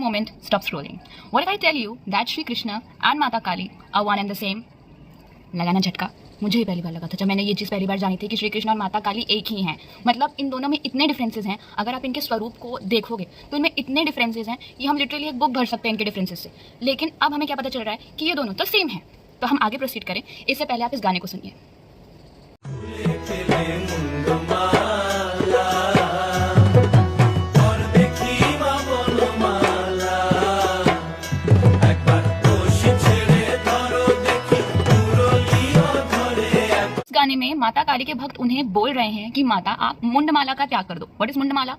moment, stop scrolling. What if I tell you that Shri Krishna and Mata Kali are one and the same? लगा ना झटका? मुझे ही पहली बार लगा था जब मैंने ये चीज़ पहली बार जानी थी कि श्री कृष्ण और माता काली एक ही हैं। मतलब इन दोनों में इतने डिफरेंसेस हैं, अगर आप इनके स्वरूप को देखोगे तो इनमें इतने डिफरेंसेस हैं कि हम लिटरली एक बुक भर सकते हैं इनके डिफरेंसेस से। लेकिन अब हमें क्या पता चल रहा है कि ये दोनों तो सेम हैं। तो हम आगे प्रोसीड करें, इससे पहले आप इस गाने को सुनिए। गाने में माता काली के भक्त उन्हें बोल रहे हैं कि माता आप मुंडमाला का त्याग कर दो। What is mundamala?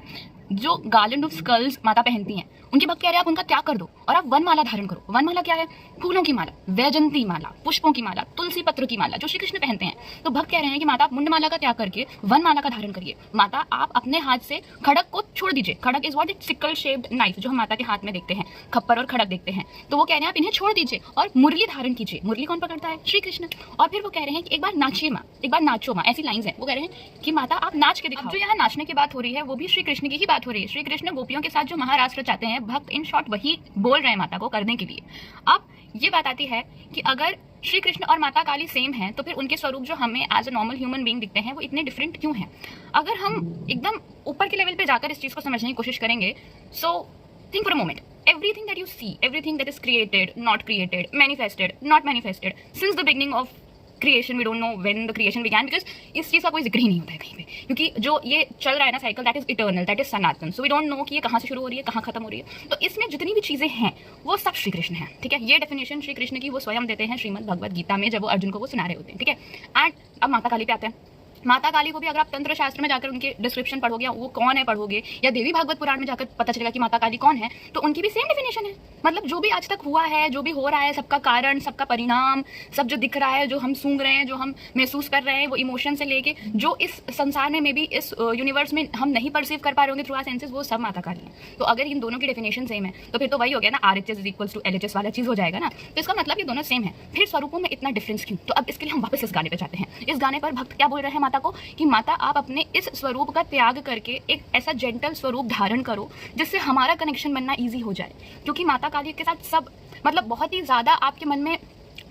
जो गार्लैंड ऑफ स्कल्स माता पहनती हैं, उनके भक्त कह रहे हैं आप उनका त्याग कर दो और आप वनमाला धारण करो। वनमाला क्या है? फूलों की माला, वैजंती माला, पुष्पों की माला, तुलसी पत्र की माला जो श्री कृष्ण पहनते हैं। तो भक्त कह रहे हैं कि माता आप मुंडमाला का त्याग करके वनमाला का धारण करिए। माता आप अपने हाथ से खड़क को छोड़ दीजिए। Khadag is what? It sickle shaped knife जो हम माता के हाथ में देखते हैं, खप्पर और खड़क देखते हैं। तो वो कह रहे हैं आप इन्हें छोड़ दीजिए और मुरली धारण कीजिए। मुरली कौन पकड़ता है? श्री कृष्ण। और फिर वो कह रहे हैं कि एक बार नाचिए माँ, एक बार नाचो माँ। ऐसी लाइन्स हैं। वो कह रहे हैं कि माता आप नाच के दिखाओ। जो यहाँ नाचने की बात हो रही है वो भी श्री कृष्ण की ही बात हो रही है। श्री कृष्ण गोपियों के साथ जो महाराष्ट्र चाहते हैं, भक्त इन शॉर्ट वही बोल रहे हैं माता को करने के लिए। अब ये बात आती है कि अगर श्री कृष्ण और माता काली सेम हैं तो फिर उनके स्वरूप जो हमें as a normal human being दिखते हैं वो इतने डिफरेंट क्यों हैं? अगर हम एकदम ऊपर के लेवल पे जाकर इस चीज़ को समझने की कोशिश करेंगे, सो think for a moment. Everything that you see, everything that is created, not created, manifested, not manifested, since the beginning of creation, we don't know when the creation began because इस चीज़ का कोई जिक्र ही नहीं होता है कहीं पे, क्योंकि जो ये चल रहा है ना cycle, that is eternal, that is Sanatan. So we don't know कि ये कहाँ से शुरू हो रही है, कहाँ खत्म हो रही है. तो इसमें जितनी भी चीज़ें हैं वो सब श्री कृष्ण हैं, ठीक है. ये डेफिनेशन श्री कृष्ण की वो स्वयं देते हैं श्रीमद् भगवद गीता में जब वो अर्जुन को वो सुना रहे होते हैं, ठीक है. एंड अब माता काली पे आते हैं. माता काली को भी अगर आप तंत्र शास्त्र में जाकर उनके डिस्क्रिप्शन पढ़ोगे, वो कौन है पढ़ोगे, या देवी भागवत पुराण में जाकर पता चलेगा कि माता काली कौन है, तो उनकी भी सेम डेफिनेशन है. मतलब जो भी आज तक हुआ है, जो भी हो रहा है, सबका कारण, सबका परिणाम, सब जो दिख रहा है, जो हम सूंघ रहे हैं, जो हम महसूस कर रहे हैं, वो इमोशन से लेके जो इस संसार में भी इस यूनिवर्स में हम नहीं परसीव कर पा रहे होंगे थ्रू आवर सेंसेस, वो सब माता काली है. तो अगर इन दोनों की डेफिनेशन सेम है तो फिर तो वही हो गया ना, RHS is equals to LHS वाला चीज़ हो जाएगा ना. तो इसका मतलब ये दोनों सेम है. फिर स्वरूपों में इतना डिफरेंस क्यों? तो अब इसके लिए हम वापस इस गाने पे जाते हैं. इस गाने पर भक्त क्या बोल रहे हैं माता को कि माता आप अपने इस स्वरूप का त्याग करके एक ऐसा जेंटल स्वरूप धारण करो जिससे हमारा कनेक्शन बनना ईजी हो जाए. क्योंकि माता काली के साथ सब मतलब बहुत ही ज़्यादा आपके मन में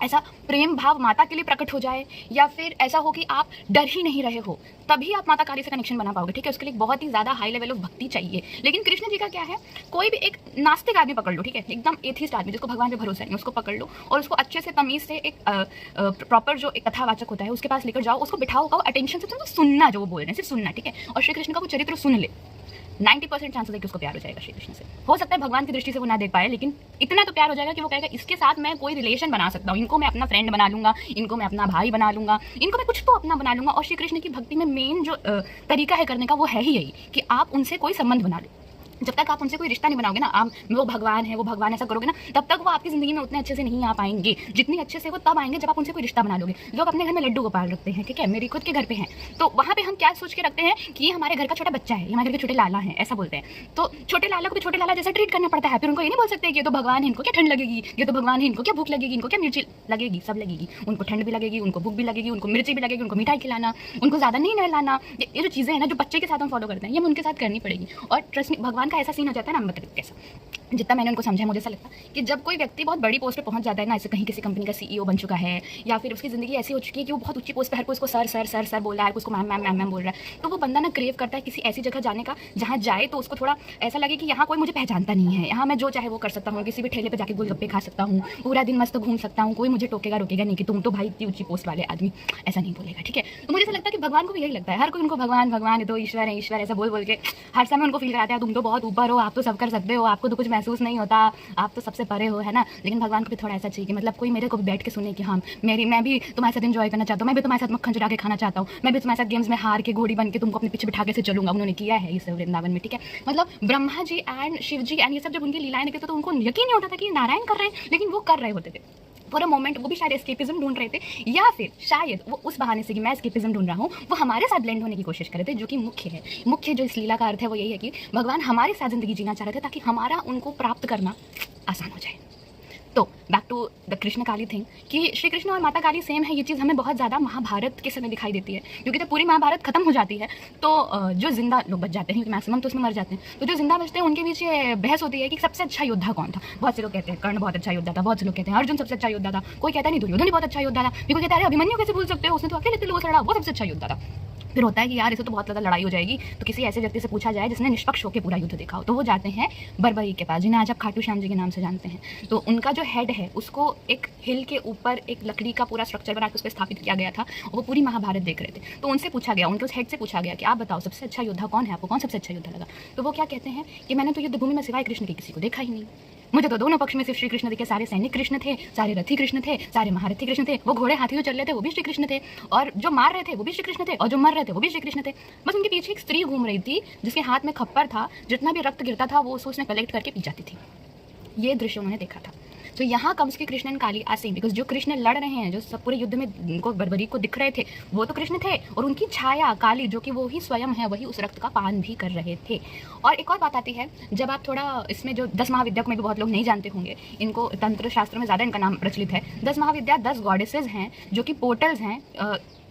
ऐसा प्रेम भाव माता के लिए प्रकट हो जाए, या फिर ऐसा हो कि आप डर ही नहीं रहे हो, तभी आप माता काली से कनेक्शन बना पाओगे, ठीक है. उसके लिए बहुत ही ज़्यादा हाई लेवल ऑफ भक्ति चाहिए. लेकिन कृष्ण जी का क्या है, कोई भी एक नास्तिक आदमी पकड़ लो, ठीक है, एकदम एथिस्ट आदमी जिसको भगवान पे भरोसा नहीं, उसको पकड़ लो और उसको अच्छे से तमीज़ से एक प्रॉपर जो एक कथावाचक होता है उसके पास लेकर जाओ, उसको बिठाओ और अटेंशन से तुमको सुनना, जो वो बोल रहे हैं सिर्फ सुनना, ठीक है. और श्री कृष्ण का वो चरित्र सुन ले, 90% चांसेस है कि उसको प्यार हो जाएगा श्री कृष्ण से. हो सकता है भगवान की दृष्टि से वो ना देख पाए, लेकिन इतना तो प्यार हो जाएगा कि वो कहेगा इसके साथ मैं कोई रिलेशन बना सकता हूँ, इनको मैं अपना फ्रेंड बना लूंगा, इनको मैं अपना भाई बना लूंगा, इनको मैं कुछ तो अपना बना लूंगा. और श्री कृष्ण की भक्ति में मेन जो तरीका है करने का वो है ही यही कि आप उनसे कोई संबंध बना लो. जब तक आप उनसे कोई रिश्ता नहीं बनाओगे ना, आप वो भगवान है, वो भगवान ऐसा करोगे ना, तब तक वो आपकी ज़िंदगी में उतने अच्छे से नहीं आ पाएंगे. जितनी अच्छे से वो तब आएंगे जब आप उनसे कोई रिश्ता बना लोगे. लोग अपने घर में लड्डू गोपाल रखते हैं, ठीक है, मेरी खुद के घर पे हैं, तो वहाँ पे हम क्या सोच के रखते हैं कि ये हमारे घर का छोटा बच्चा है, ये हमारे घर के छोटे लाला हैं, ऐसा बोलते हैं. तो छोटे लाला को भी छोटे लाला जैसा ट्रीट करना पड़ता है. फिर उनको ये नहीं बोल सकते कि ये तो भगवान है, इनको क्या ठंड लगेगी, ये तो भगवान है, इनको क्या भूख लगेगी, इनको क्या मिर्ची लगेगी, सब लगेगी. उनको ठंड भी लगेगी, उनको भूख भी लगेगी, उनको मिर्ची भी लगेगी, उनको मिठाई खिलाना, उनको ज़्यादा नहीं नहलाना, ये जो चीज़ें हैं ना जो बच्चे के साथ हम फॉलो करते हैं, ये हम उनके साथ करनी पड़ेगी. और ट्रस्ट भगवान का ऐसा सीन हो जाता है ना, मतलब कैसा, जितना मैंने उनको समझा मुझे ऐसा लगता है कि जब कोई व्यक्ति बहुत बड़ी पोस्ट पे पहुंच जाता है ना, ऐसे कहीं किसी कंपनी का CEO बन चुका है, या फिर उसकी ज़िंदगी ऐसी हो चुकी है कि वो बहुत ऊंची पोस्ट पे हर कोई उसको सर सर सर सर बोल रहा है, हर कोई उसको मैम मैम मैम मैम बोल रहा है, तो वो बंदा ना क्रेव करता है किसी ऐसी जगह जाने का जहाँ जाए तो उसको थोड़ा ऐसा लगे कि यहाँ कोई मुझे पहचानता नहीं है, यहाँ मैं जो चाहे वो कर सकता हूँ, किसी भी ठेले पर जाकर गोलगप्पे खा सकता हूँ, पूरा दिन मस्त घूम सकता हूँ, कोई मुझे टोकेगा रोकेगा नहीं कि तुम तो भाई इतनी ऊंची पोस्ट वाले आदमी, ऐसा नहीं बोलेगा, ठीक है. तो मुझे ऐसा लगता है कि भगवान को भी यही लगता है, हर कोई उनको भगवान भगवान है तो ईश्वर है ईश्वर, ऐसा बोल बोल के हर समय उनको फील कराता है तुम तो बहुत ऊपर हो, आप तो सब कर सकते हो, आपको तो कुछ महसूस नहीं होता, आप तो सबसे परे हो, है ना. लेकिन भगवान को भी थोड़ा ऐसा चाहिए कि मतलब कोई मेरे को भी बैठ के सुने कि हाँ मैं भी तुम्हारे साथ एंजॉय करना चाहता हूँ, मैं भी तुम्हारे साथ मक्खन चुरा के खाना चाहता हूँ, मैं भी तुम्हारे साथ गेम्स में हार के घोड़ी बन के तुमको अपने पीछे बिठा के से चलूंगा. उन्होंने किया है इस वृंदावन में, ठीक है. मतलब Brahma ji and Shiv ji and ये सब जब उनकी लीलाएं देखते तो उनको यकीन नहीं होता था कि नारायण कर रहे हैं, लेकिन वो कर रहे होते थे. फॉर अ मोमेंट वो भी शायद एस्केपिज्म ढूंढ रहे थे, या फिर शायद वो उस बहाने से कि मैं एस्केपिज्म ढूंढ रहा हूँ, वो हमारे साथ ब्लेंड होने की कोशिश कर रहे थे, जो कि मुख्य है. मुख्य जो इस लीला का अर्थ है वो यही है कि भगवान हमारे साथ ज़िंदगी जीना चाह रहे थे ताकि हमारा उनको प्राप्त करना आसान हो जाए. तो back to the Krishna Kali thing कि श्री कृष्ण और माता काली सेम है, ये चीज़ हमें बहुत ज़्यादा महाभारत के समय दिखाई देती है, क्योंकि जब पूरी महाभारत खत्म हो जाती है तो जो जिंदा लोग बच जाते हैं, मैक्सिमम तो उसमें मर जाते हैं, तो जो जिंदा बचते हैं उनके बीच ये बहस होती है कि सबसे अच्छा योद्धा कौन था। बहुत से लोग कहते हैं कर्ण बहुत अच्छा योद्धा था, बहुत से लोग कहते हैं अर्जुन सबसे अच्छा योद्धा था, कोई कहता नहीं दुर्योधन बहुत अच्छा योद्धा था, कोई कहता है अभिमन्यु कैसे भूल सकते हो, उसने तो अकेले इतने लोगों से लड़ा, वो सबसे अच्छा योद्धा था। फिर होता है कि यार इसे तो बहुत ज़्यादा लड़ाई हो जाएगी, तो किसी ऐसे व्यक्ति से पूछा जाए जिसने निष्पक्ष होकर पूरा युद्ध देखा हो, तो वो जाते हैं बरबरी के पास, जिन्हें आज आप खाटू श्याम जी के नाम से जानते हैं। तो उनका जो हेड है उसको एक हिल के ऊपर एक लकड़ी का पूरा स्ट्रक्चर बना के उस पर स्थापित किया गया था, और वो पूरी महाभारत देख रहे थे। तो उनसे पूछा गया, उनके उस हेड से पूछा गया कि आप बताओ सबसे अच्छा योद्धा कौन है, आपको कौन सबसे अच्छा योद्धा लगा। तो वो क्या कहते हैं कि मैंने तो युद्धभूमि में सिवाय कृष्ण के किसी को देखा ही नहीं, मुझे तो दोनों पक्ष में सिर्फ श्री कृष्ण दिखे, सारे सैनिक कृष्ण थे, सारे रथी कृष्ण थे, सारे महारथी कृष्ण थे, वो घोड़े हाथियों चल रहे थे वो भी श्री कृष्ण थे, और जो मार रहे थे वो भी श्री कृष्ण थे, और जो मर रहे थे वो भी श्री कृष्ण थे। बस उनके पीछे एक स्त्री घूम रही थी जिसके हाथ में खप्पर था, जितना भी रक्त गिरता था वो उसने कलेक्ट करके पी जाती थी। ये दृश्य उन्होंने देखा था। तो यहाँ कम्स के Krishna and Kali are same, because जो कृष्ण लड़ रहे हैं, जो सब पूरे युद्ध में उनको बरबरी को दिख रहे थे, वो तो कृष्ण थे, और उनकी छाया काली जो कि वो ही स्वयं है, वही उस रक्त का पान भी कर रहे थे। और एक और बात आती है, जब आप थोड़ा इसमें जो 10 महाविद्या में भी बहुत लोग नहीं जानते होंगे, इनको तंत्र शास्त्र में ज़्यादा इनका नाम प्रचलित है। 10 महाविद्या 10 गॉडेसेस हैं जो कि पोर्टल्स हैं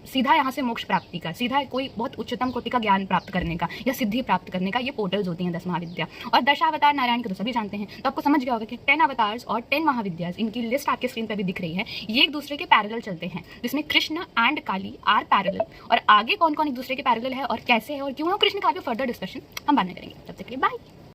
सीधा यहाँ से मोक्ष प्राप्ति का, सीधा कोई बहुत उच्चतम कोटि का ज्ञान प्राप्त करने का या सिद्धि प्राप्त करने का, ये पोर्टल्स होती हैं 10 महाविद्या। और दशावतार नारायण के तो सभी जानते हैं, तो आपको समझ गया होगा कि 10 अवतार्स और 10 महाविद्यास, इनकी लिस्ट आपके स्क्रीन पर भी दिख रही है, ये एक दूसरे के पैरेलल चलते हैं, जिसमें Krishna and Kali are parallel. और आगे कौन कौन एक दूसरे के पैरेलल है और कैसे है और क्यों है, कृष्ण का भी फर्दर डिस्कशन हम बाद में करेंगे। तब तक के लिए बाय।